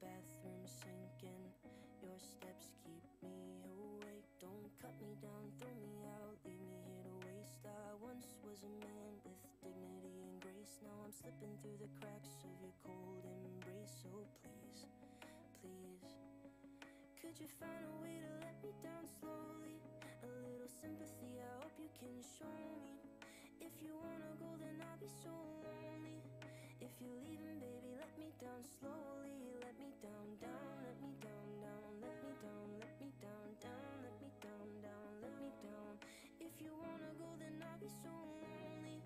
bathroom sinking. Your steps keep me awake. Don't cut me down, throw me out, leave me here to waste. I once was a man with dignity and grace. Now I'm slipping through the cracks of your cold embrace. So please, please, could you find a way to let me down slowly? A little sympathy, I hope you can show me. If you wanna go, then I'll be so lonely. If you're leaving, baby, let me down slowly. Let me down, down, let me down, down, let me down, let me down, down, let me down, down, let me down. If you wanna go, then I'll be so lonely.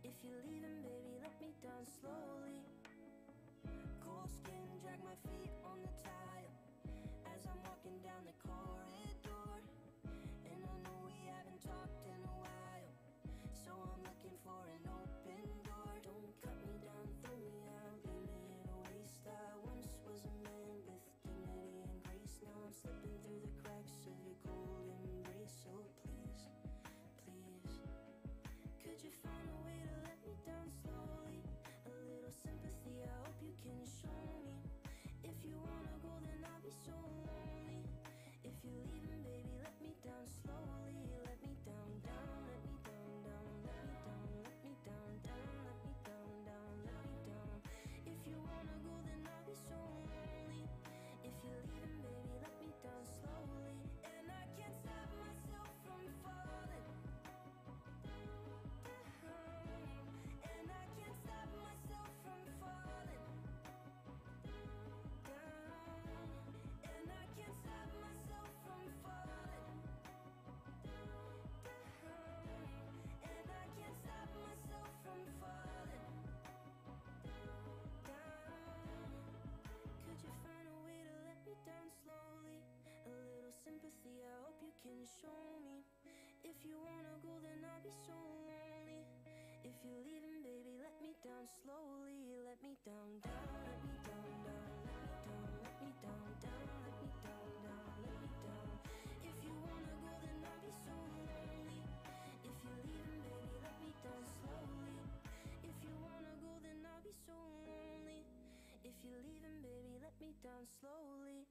If you're leaving, baby, let me down slowly. Cold skin, drag my feet on the tile as I'm walking down the corridor. And I know we haven't talked in a while, so I'm looking for an open door. Don't cut me down, throw me out, leave me here to waste. I once was a man with dignity and grace. Now I'm slipping through the cracks of your cold embrace. So please, please, could you find a way to let me down slowly? A little sympathy, I hope you can show me. If you wanna go, then I'll be so lonely. If you're leaving, baby, let me down slowly. Let me down, down, let me down, down, let me down, let me down, down, let me down, down, let me down. If you wanna go, then I'll be so lonely. If you're leaving, baby, let me down slowly. And I can't stop myself from falling down. And I can't stop myself from falling down. And I can't stop myself from falling down. And I can't stop myself from falling down. Could you find a way to let me down slowly? A little sympathy, I hope you can show me. If you wanna go, then I'll be so lonely. If you're leaving, baby, let me down slowly. Let me down, down, let me down, down, let me down, let me down, down, let me down, down, let me down. If you wanna go, then I'll be so lonely. If you're leaving, baby, let me down slowly. If you wanna go, then I'll be so lonely. If you're leaving, baby, let me down slowly.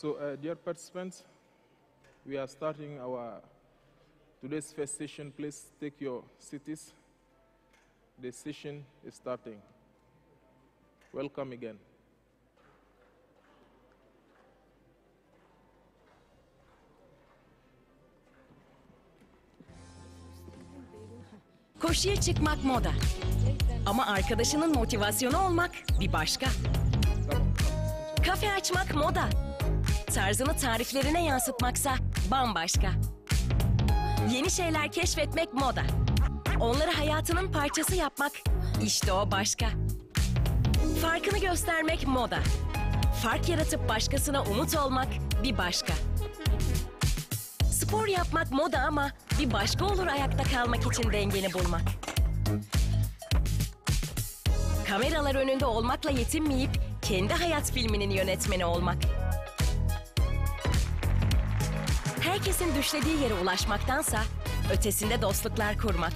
So, dear participants, we are starting our today's first session. Please take your seats. The session is starting. Welcome again. Koşuya çıkmak moda. Ama arkadaşının motivasyonu olmak bir başka. Kafe açmak moda. Tarzını tariflerine yansıtmaksa bambaşka. Yeni şeyler keşfetmek moda. Onları hayatının parçası yapmak, işte o başka. Farkını göstermek moda. Fark yaratıp başkasına umut olmak bir başka. Spor yapmak moda ama bir başka olur ayakta kalmak için dengeni bulmak. Kameralar önünde olmakla yetinmeyip kendi hayat filminin yönetmeni olmak. Herkesin düşlediği yere ulaşmaktansa ötesinde dostluklar kurmak.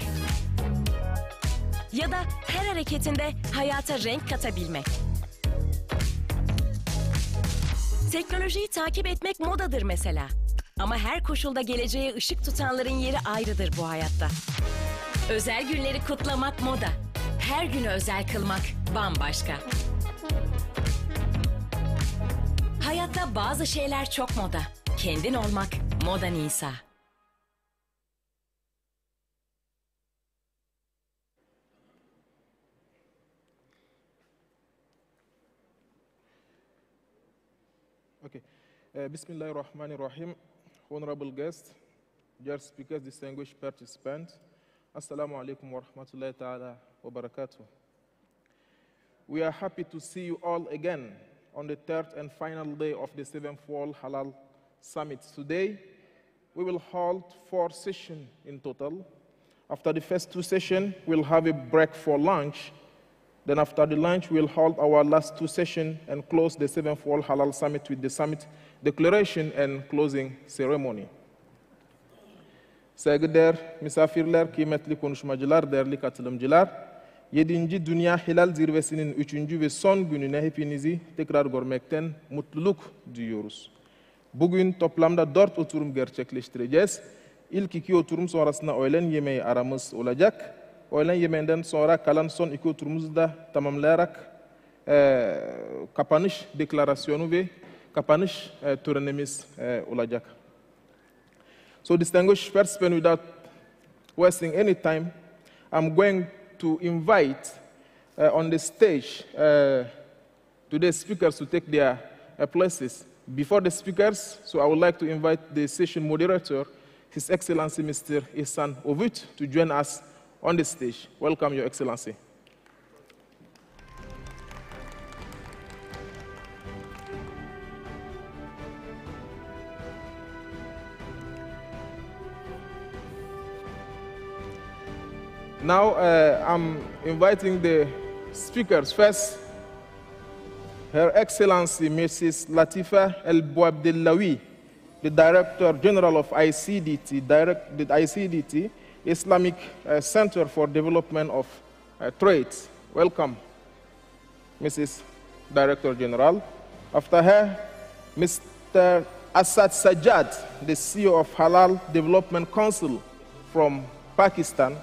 Ya da her hareketinde hayata renk katabilmek. Teknolojiyi takip etmek modadır mesela. Ama her koşulda geleceğe ışık tutanların yeri ayrıdır bu hayatta. Özel günleri kutlamak moda. Her günü özel kılmak bambaşka. Hayatta bazı şeyler çok moda. Kendin olmak moda Nisa. Okay. Bismillahirrahmanirrahim. Honorable guests, dear speakers, distinguished participants, Assalamu alaikum wa rahmatullahi ta'ala wa barakatuh. We are happy to see you all again on the third and final day of the 7th World Halal Summit. Today, we will hold 4 sessions in total. After the first 2 sessions, we'll have a break for lunch. Then after the lunch, we'll hold our last 2 sessions and close the 7th World Halal Summit with the summit declaration and closing ceremony. Saygıdeğer misafirler, kıymetli konuşmacılar, değerli katılımcılar, 7. Dünya Helal Zirvesi'nin 3. ve son gününe hepinizi tekrar görmekten mutluluk duyuyoruz. Bugün toplamda 4 oturum gerçekleştireceğiz. İlk 2 oturum sonrasında öğlen yemeği aramız olacak. Öğlen yemeğinden sonra kalan son 2 oturumuzu da tamamlayarak kapanış deklarasyonu ve kapanış törenimiz olacak. So, distinguished participants, without wasting any time, I'm going to invite on the stage today's speakers to take their places. Before the speakers, so I would like to invite the session moderator, His Excellency Mr. Ihsan Ovut, to join us on the stage. Welcome, Your Excellency. Now, I'm inviting the speakers. First, Her Excellency Mrs. Latifa El Bouabdellaoui, the Director General of ICDT, the ICDT, Islamic Center for Development of Trade. Welcome, Mrs. Director General. After her, Mr. Asad Sajjad, the CEO of Halal Development Council from Pakistan.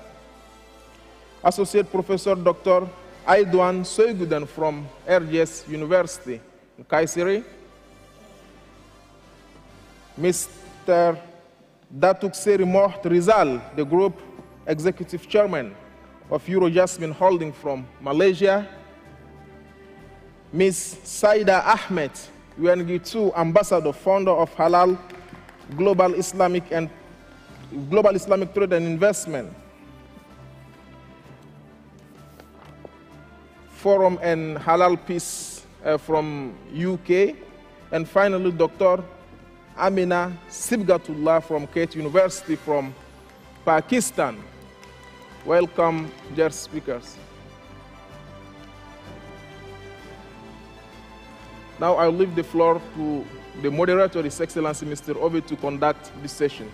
Associate Professor Dr. Aydwan Soygudan from RGS University in Kayseri. Mr. Datuk Seri Moht Rizal, the Group Executive Chairman of Eurojasmine Holding from Malaysia. Ms. Saida Ahmed, UNG2 Ambassador, founder of Halal Global Islamic Trade and Investment Forum and Halal Peace from UK. And finally, Dr. Amina Sibgatullah from Kate University from Pakistan. Welcome, dear speakers. Now I'll leave the floor to the moderator, His Excellency Mr. Ovid, to conduct this session.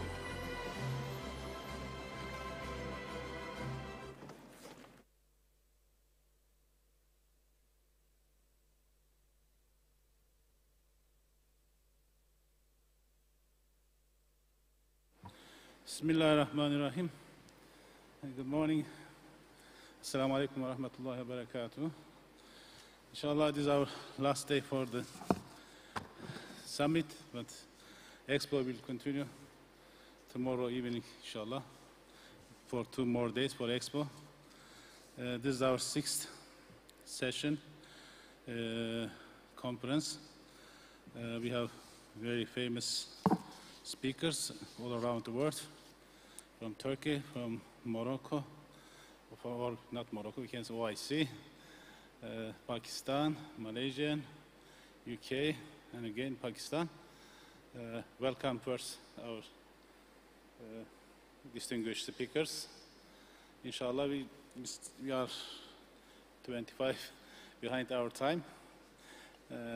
Bismillahirrahmanirrahim. Good morning. Assalamu alaikum wa rahmatullahi wa barakatuh. Inshallah, this is our last day for the summit, but Expo will continue tomorrow evening, inshallah, for 2 more days for Expo. This is our 6th session conference. We have very famous speakers all around the world, from Turkey, from Morocco, or not Morocco, we can say OIC, Pakistan, Malaysia, UK, and again Pakistan. Welcome first our distinguished speakers. Inshallah, we are 25 behind our time.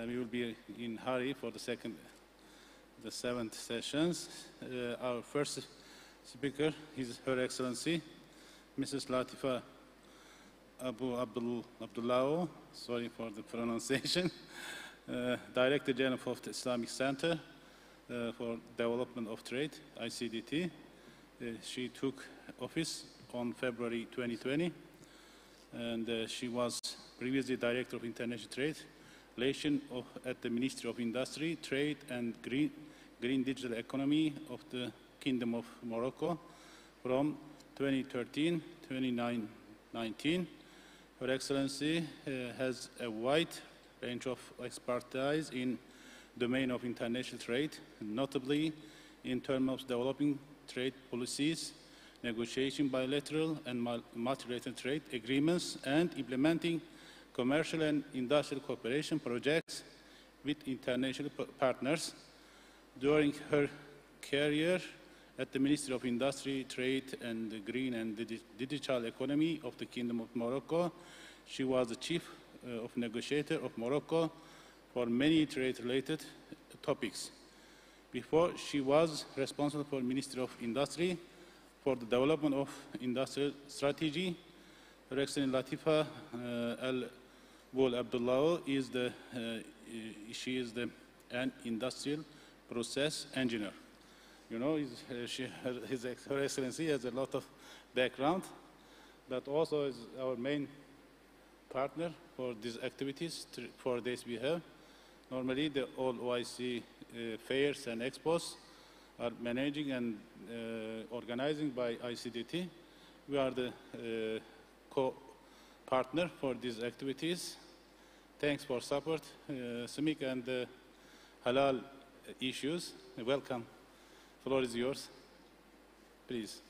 We will be in hurry for the 7th sessions. Our first speaker is Her Excellency, Mrs. Latifa Abu Abdullao, sorry for the pronunciation, Director General of the Islamic Center for Development of Trade, ICDT. She took office on February 2020, and she was previously Director of International Trade Relations at the Ministry of Industry, Trade and Green Digital Economy of the Kingdom of Morocco from 2013 to 2019. Her Excellency has a wide range of expertise in the domain of international trade, notably in terms of developing trade policies, negotiating bilateral and multilateral trade agreements, and implementing commercial and industrial cooperation projects with international partners. During her career at the Ministry of Industry, Trade and the Green and Digital Economy of the Kingdom of Morocco, she was the Chief of Negotiator of Morocco for many trade-related topics. Before, she was responsible for Ministry of Industry for the development of industrial strategy. Her Excellency Latifa Al Abdullah is an industrial process engineer. You know, Her Excellency has a lot of background, but also is our main partner for these activities. 4 days we have. Normally, the all OIC fairs and expos are managing and organizing by ICDT. We are the co-partner for these activities. Thanks for support, SMIC and Halal issues. Welcome. The floor is yours. Please.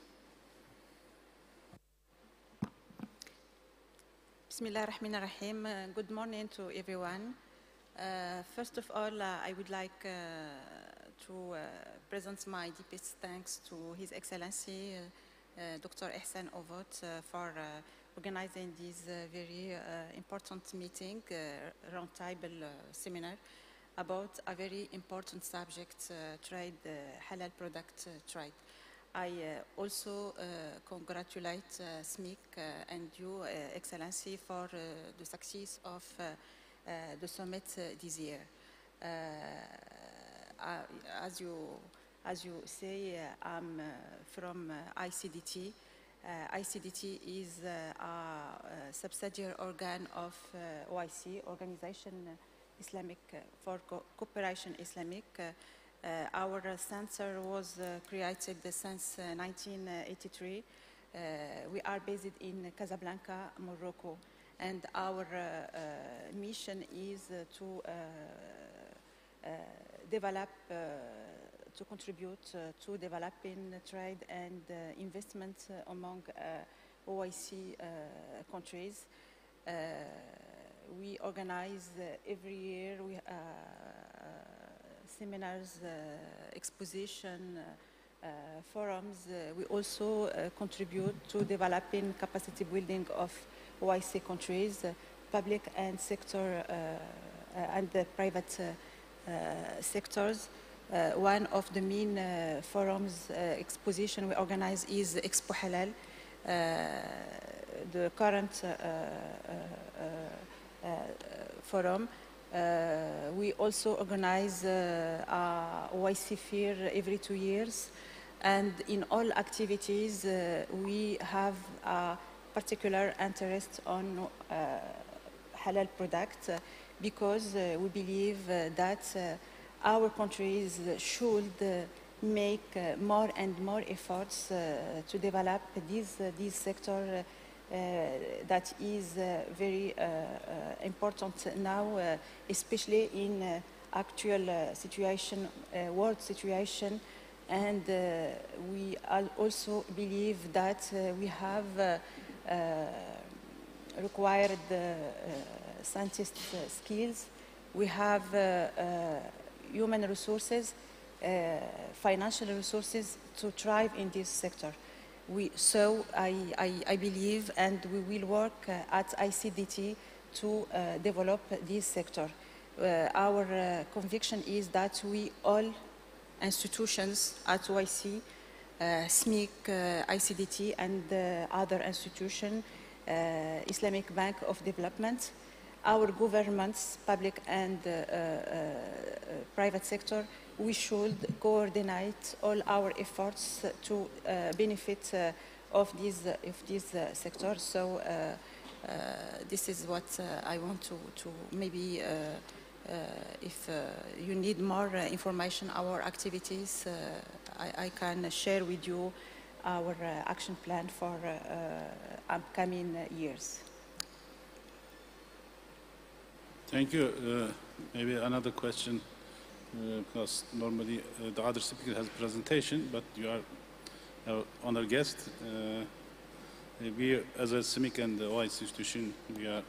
Bismillah ar-Rahman ar-Rahim. Good morning to everyone. First of all, I would like to present my deepest thanks to His Excellency Dr. Ihsan Ovot for organizing this very important meeting, roundtable seminar about a very important subject, trade, halal product trade. I also congratulate SMIC and you, Excellency, for the success of the summit this year. As you say, I'm from ICDT. ICDT is a subsidiary organ of OIC, Organization Islamic for Cooperation Islamic. Our center was created since 1983. We are based in Casablanca, Morocco, and our mission is to develop, to contribute to developing trade and investment among OIC countries. We organize every year seminars, exposition, forums. We also contribute to developing capacity building of OIC countries, public and sector and the private sectors. One of the main forums exposition we organize is Expo Halal. The current forum. We also organize a OIC fair every 2 years. And in all activities, we have a particular interest on halal products because we believe that our countries should make more and more efforts to develop this sector that is very important now, especially in actual situation, world situation. And we also believe that we have required scientist skills. We have human resources, financial resources to thrive in this sector. So I believe, and we will work at ICDT to develop this sector. Our conviction is that we all institutions at OIC, SMIC, ICDT, and other institutions, Islamic Bank of Development, our governments, public and private sector, we should coordinate all our efforts to benefit of this sector. So this is what I want to maybe, if you need more information, our activities, I can share with you our action plan for upcoming years. Thank you. Maybe another question, because normally the other speaker has a presentation, but you are our honored guest. We, as a CIMIC and the OIC institution, we are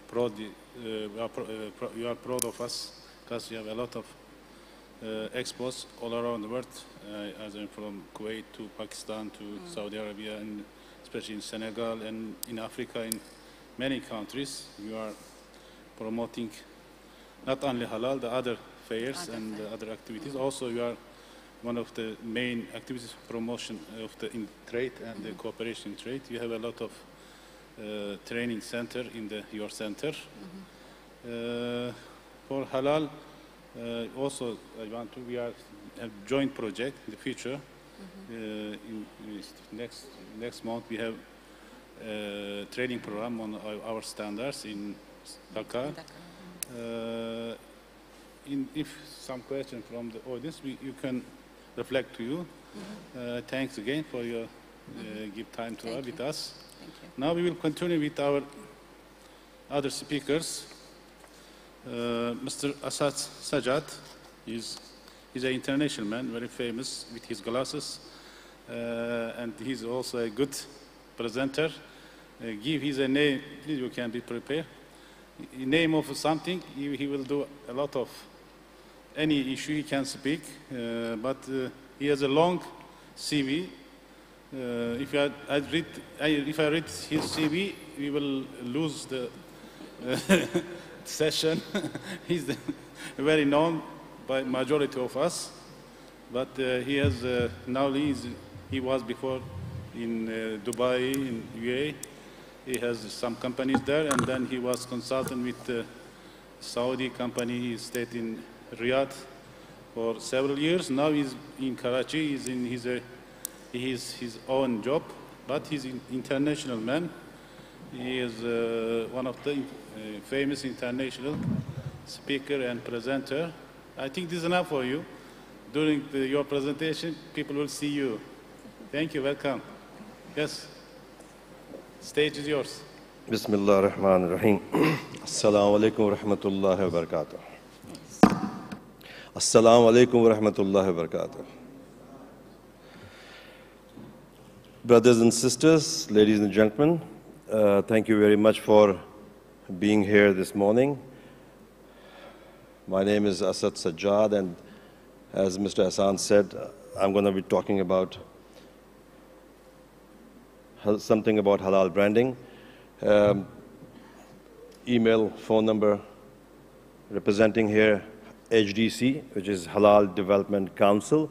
proud. You are proud of us because we have a lot of expos all around the world, as in from Kuwait to Pakistan to Saudi Arabia, and especially in Senegal and in Africa, in many countries. You are promoting not only halal, the other fairs and the other activities. Also, you are one of the main activities promotion of the in trade and the cooperation in trade. You have a lot of training center in your center. For halal, also I want to, we are a joint project in the future. In next month we have a training program on our standards in Dakar. If some question from the audience, you can reflect to you. Thanks again for your give time to with us. Now we will continue with our other speakers. Mr. Asad Sajjad is an international man, very famous with his glasses, and he's also a good presenter. Give his a name, please, you can be prepared. Name of something, he will do a lot of any issue he can speak, but he has a long CV. If I read his CV, we will lose the session. He's very known by majority of us, but he has now he was before in Dubai, in UAE. He has some companies there, and then he was consultant with the Saudi company. He stayed in Riyadh for several years. Now he's in Karachi. He's in his own job, but he's an international man. He is one of the famous international speaker and presenter. I think this is enough for you. During your presentation, people will see you. Thank you. Welcome. Yes. Stage is yours. Bismillah ar-Rahman ar-Rahim. Assalamu alaikum wa rahmatullahi wa barakatuh. Assalamu alaikum wa rahmatullahi wa barakatuh. Brothers and sisters, ladies and gentlemen, thank you very much for being here this morning. My name is Asad Sajjad, and as Mr. Hassan said, I'm going to be talking about something about halal branding. Email, phone number, representing here HDC, which is Halal Development Council.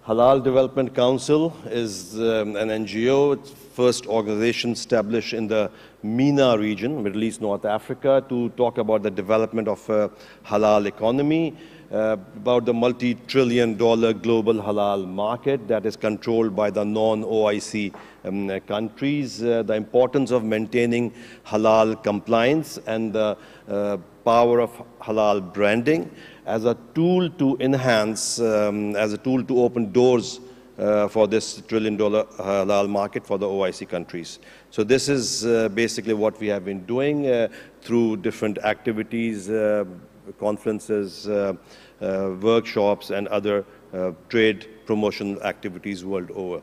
Halal Development Council is an NGO, it's first organization established in the MENA region, Middle East, North Africa, to talk about the development of a halal economy. about the multi-trillion-dollar global halal market that is controlled by the non-OIC countries, the importance of maintaining halal compliance and the power of halal branding as a tool to enhance, as a tool to open doors for this trillion-dollar halal market for the OIC countries. So this is basically what we have been doing through different activities, conferences, workshops, and other trade promotion activities world over.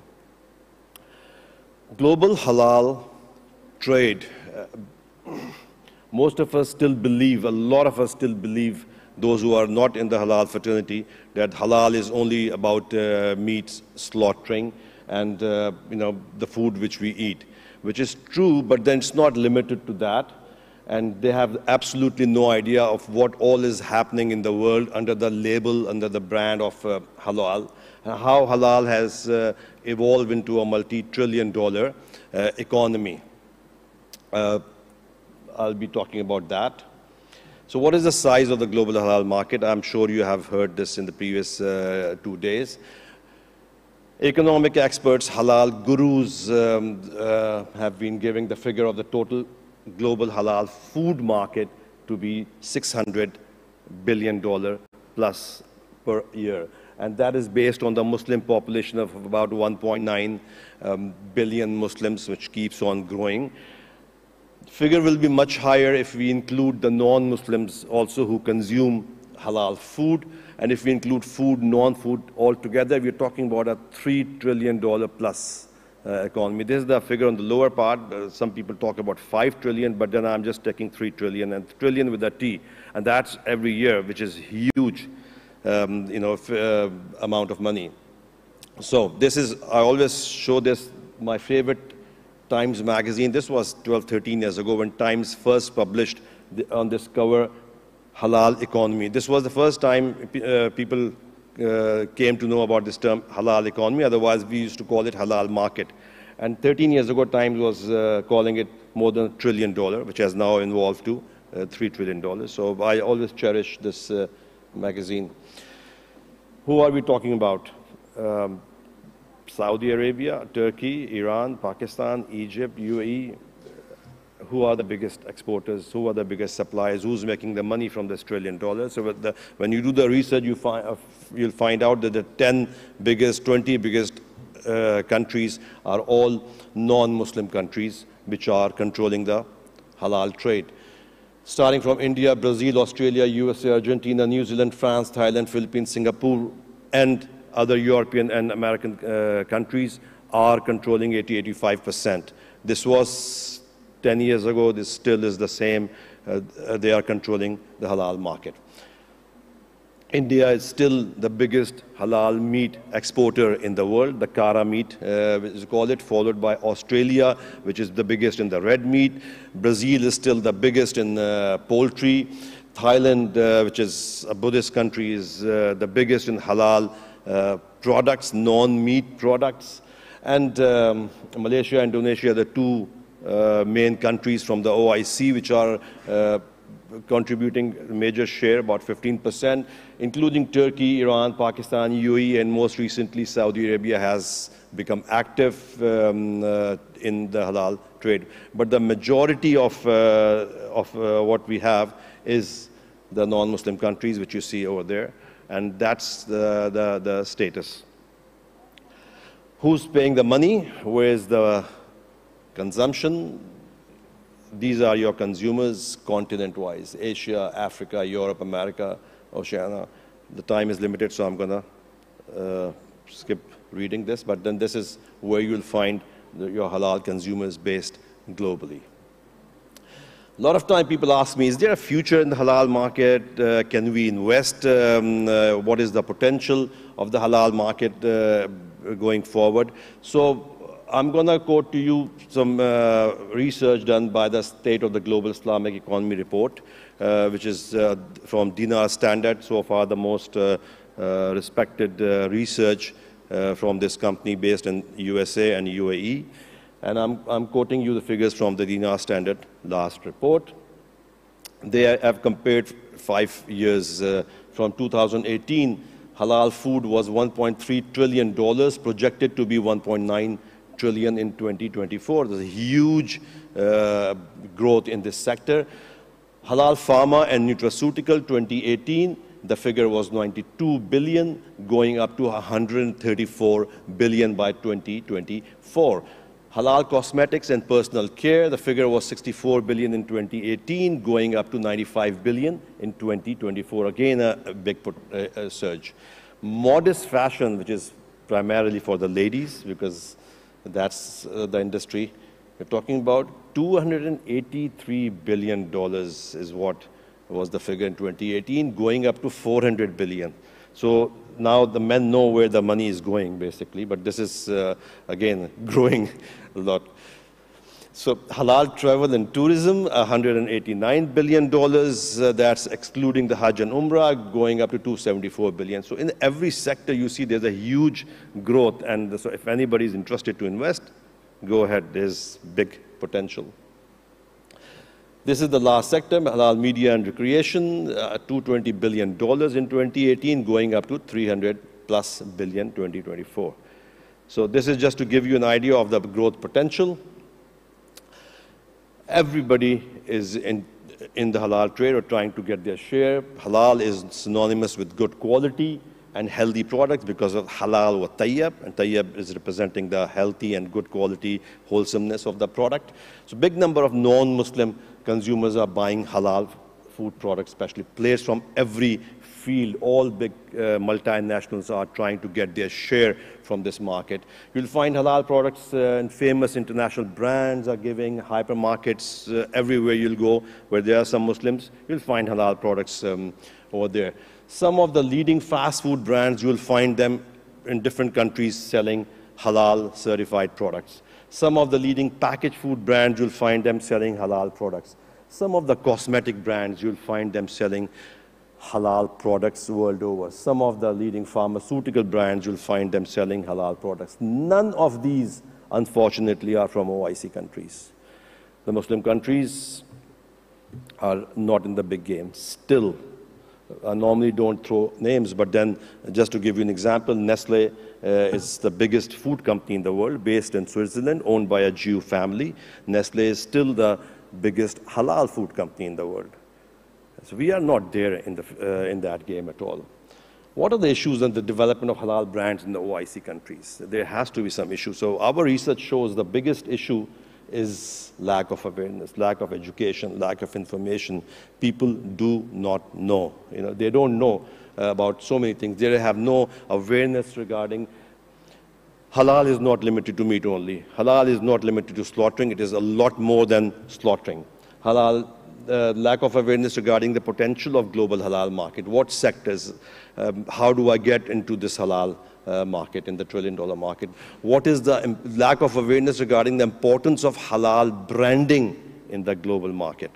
Global halal trade, most of us still believe, a lot of us still believe, those who are not in the halal fraternity, that halal is only about meat slaughtering and the food which we eat, which is true, but then it's not limited to that. And they have absolutely no idea of what all is happening in the world under the label, under the brand of halal, and how halal has evolved into a multi-trillion-dollar economy. I'll be talking about that. So what is the size of the global halal market? I'm sure you have heard this in the previous 2 days. Economic experts, halal gurus have been giving the figure of the total global halal food market to be $600 billion plus per year. And that is based on the Muslim population of about 1.9 billion Muslims, which keeps on growing. The figure will be much higher if we include the non-Muslims also who consume halal food. And if we include food, non-food altogether, we're talking about a $3 trillion plus economy. This is the figure on the lower part. Some people talk about 5 trillion, but then I'm just taking 3 trillion, and trillion with a T. And that's every year, which is huge, amount of money. So this is, I always show this, my favorite Times magazine. This was 12, 13 years ago when Times first published on this cover, halal economy. This was the first time people came to know about this term halal economy. Otherwise, we used to call it halal market. And 13 years ago, Times was calling it more than $1 trillion, which has now evolved to $3 trillion. So I always cherish this magazine. Who are we talking about? Saudi Arabia, Turkey, Iran, Pakistan, Egypt, UAE. Who are the biggest exporters? Who are the biggest suppliers? Who's making the money from this $1 trillion? So when you do the research, you'll find out that the 10 biggest, 20 biggest countries are all non-Muslim countries which are controlling the halal trade. Starting from India, Brazil, Australia, USA, Argentina, New Zealand, France, Thailand, Philippines, Singapore, and other European and American countries are controlling 80–85%. This was 10 years ago, this still is the same. They are controlling the halal market. India is still the biggest halal meat exporter in the world, the Kara meat, which is called it, followed by Australia, which is the biggest in the red meat. Brazil is still the biggest in poultry. Thailand, which is a Buddhist country, is the biggest in halal products, non-meat products. And Malaysia and Indonesia are the two main countries from the OIC, which are contributing a major share, about 15%, including Turkey, Iran, Pakistan, UAE, and most recently Saudi Arabia has become active in the halal trade. But the majority of what we have is the non-Muslim countries, which you see over there, and that's the status. Who's paying the money? Where's the consumption? These are your consumers continent-wise: Asia, Africa, Europe, America, Oceania. The time is limited, so I'm going to skip reading this, but then this is where you'll find your halal consumers based globally. A lot of time people ask me, is there a future in the halal market? Can we invest? What is the potential of the halal market going forward? So I'm going to quote to you some research done by the State of the Global Islamic Economy report, which is from Dinar Standard, so far the most respected research from this company based in USA and UAE. And I'm quoting you the figures from the Dinar Standard last report. They have compared 5 years. From 2018, halal food was $1.3 trillion, projected to be $1.9 trillion in 2024. There's a huge growth in this sector. Halal pharma and nutraceutical, 2018, the figure was 92 billion, going up to 134 billion by 2024. Halal cosmetics and personal care, the figure was 64 billion in 2018, going up to 95 billion in 2024. Again, a big surge. Modest fashion, which is primarily for the ladies, because that's the industry we're talking about, $283 billion is what was the figure in 2018, going up to 400 billion. So now the men know where the money is going, basically, but this is, again, growing a lot. So halal travel and tourism, $189 billion. That's excluding the Hajj and Umrah, going up to 274 billion. So in every sector, you see there's a huge growth. And so if anybody is interested to invest, go ahead. There's big potential. This is the last sector, halal media and recreation, $220 billion in 2018, going up to 300+ billion in 2024. So this is just to give you an idea of the growth potential. Everybody is in the halal trade or trying to get their share. Halal is synonymous with good quality and healthy products because of halal wa tayyib, and tayyib is representing the healthy and good quality wholesomeness of the product. So big number of non-Muslim consumers are buying halal food products, especially players from every field. All big multinationals are trying to get their share from this market. You'll find halal products and famous international brands are giving, hypermarkets everywhere you'll go where there are some Muslims, you'll find halal products over there. Some of the leading fast food brands, you'll find them in different countries selling halal certified products. Some of the leading packaged food brands, you'll find them selling halal products. Some of the cosmetic brands, you'll find them selling halal products world over. Some of the leading pharmaceutical brands, you'll find them selling halal products. None of these, unfortunately, are from OIC countries. The Muslim countries are not in the big game still. I normally don't throw names, but then just to give you an example, Nestle is the biggest food company in the world, based in Switzerland, owned by a Jew family. Nestle is still the biggest halal food company in the world. So we are not there in that game at all. What are the issues in the development of halal brands in the OIC countries? There has to be some issues. So our research shows the biggest issue is lack of awareness, lack of education, lack of information. People do not know. They don't know about so many things. They have no awareness regarding halal is not limited to meat only. Halal is not limited to slaughtering. It is a lot more than slaughtering. Halal, lack of awareness regarding the potential of global halal market. What sectors? How do I get into this halal market, in the trillion-dollar market? What is the lack of awareness regarding the importance of halal branding in the global market?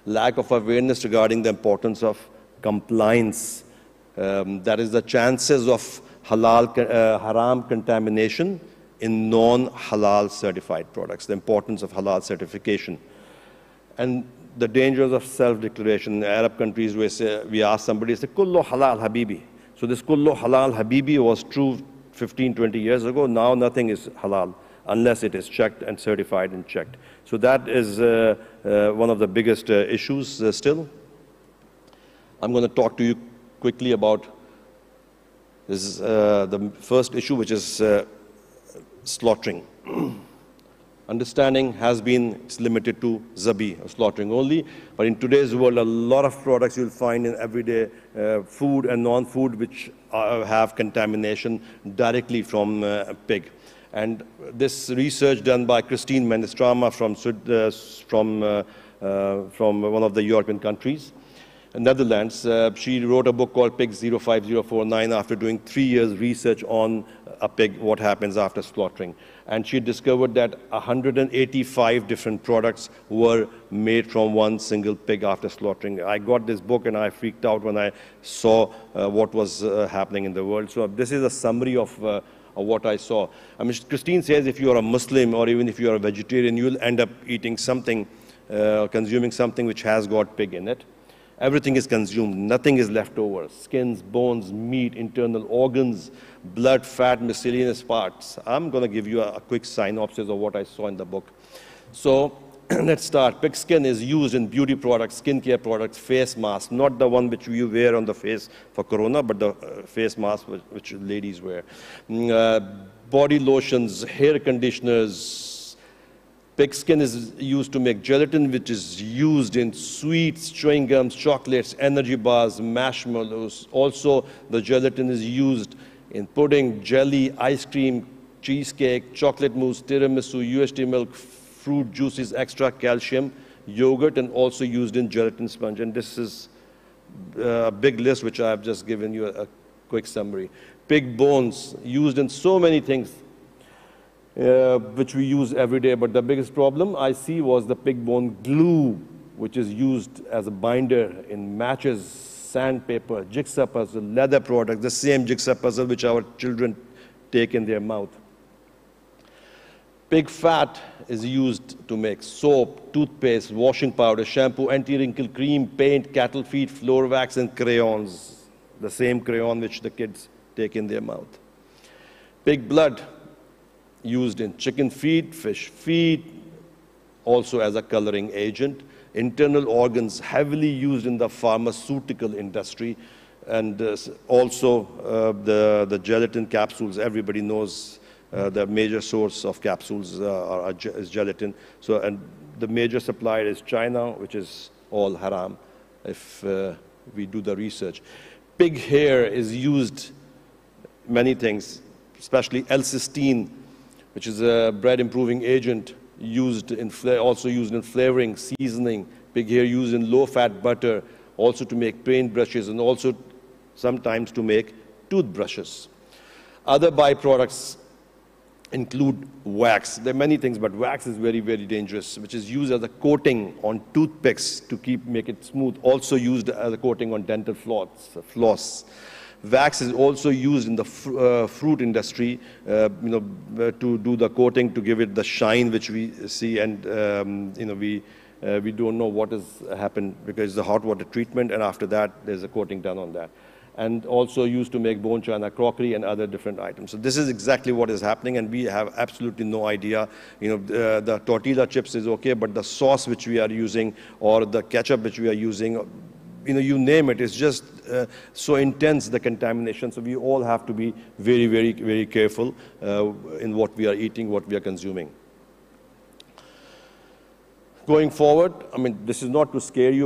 Lack of awareness regarding the importance of compliance. That is the chances of haram contamination in non-halal certified products, the importance of halal certification. And the dangers of self-declaration. In Arab countries, we ask somebody, say, Kullu halal habibi. So this Kullu halal habibi was true 15, 20 years ago. Now nothing is halal unless it is checked and certified and checked. So that is one of the biggest issues still. I'm going to talk to you quickly about this, the first issue, which is slaughtering. Understanding has been it's limited to zabi, or slaughtering only. But in today's world, a lot of products you'll find in everyday food and non-food which have contamination directly from pig. And this research done by Christine Menestrama from one of the European countries, Netherlands, she wrote a book called Pig 05049 after doing 3 years research on a pig, what happens after slaughtering. And she discovered that 185 different products were made from one single pig after slaughtering. I got this book and I freaked out when I saw what was happening in the world. So this is a summary of what I saw. I mean, Christine says if you are a Muslim or even if you are a vegetarian, you'll end up eating something, consuming something which has got pig in it. Everything is consumed, nothing is left over. Skins, bones, meat, internal organs, blood, fat, miscellaneous parts. I'm going to give you a quick synopsis of what I saw in the book. So let's start. Pig skin is used in beauty products, skincare products, face masks, not the one which you wear on the face for corona, but the face mask which ladies wear. Body lotions, hair conditioners. Pig skin is used to make gelatin, which is used in sweets, chewing gums, chocolates, energy bars, marshmallows. Also, the gelatin is used in pudding, jelly, ice cream, cheesecake, chocolate mousse, tiramisu, UHT milk, fruit juices, extra calcium, yogurt, and also used in gelatin sponge. And this is a big list, which I have just given you a quick summary. Pig bones, used in so many things, which we use every day. But the biggest problem I see was the pig bone glue, which is used as a binder in matches, sandpaper, jigsaw puzzle, leather products, the same jigsaw puzzle which our children take in their mouth. Pig fat is used to make soap, toothpaste, washing powder, shampoo, anti-wrinkle cream, paint, cattle feed, floor wax, and crayons. The same crayon which the kids take in their mouth. Pig blood, used in chicken feed, fish feed, also as a coloring agent. Internal organs, heavily used in the pharmaceutical industry. And also the gelatin capsules, everybody knows the major source of capsules is gelatin. So, and the major supplier is China, which is all haram, if we do the research. Pig hair is used many things, especially L-cysteine, which is a bread improving agent, also used in flavoring, seasoning. Pig hair used in low-fat butter, also to make paintbrushes, and also sometimes to make toothbrushes. Other byproducts include wax. There are many things, but wax is very, very dangerous, which is used as a coating on toothpicks to make it smooth, also used as a coating on dental floss. Wax is also used in the fruit industry, to do the coating, to give it the shine which we see, and we don't know what has happened because the hot water treatment, and after that there's a coating done on that. And also used to make bone china crockery and other different items. So this is exactly what is happening, and we have absolutely no idea. The tortilla chips is okay, but the sauce which we are using, or the ketchup which we are using, you name it, it's just so intense, the contamination. So we all have to be very, very, very careful in what we are eating, what we are consuming. Going forward, this is not to scare you,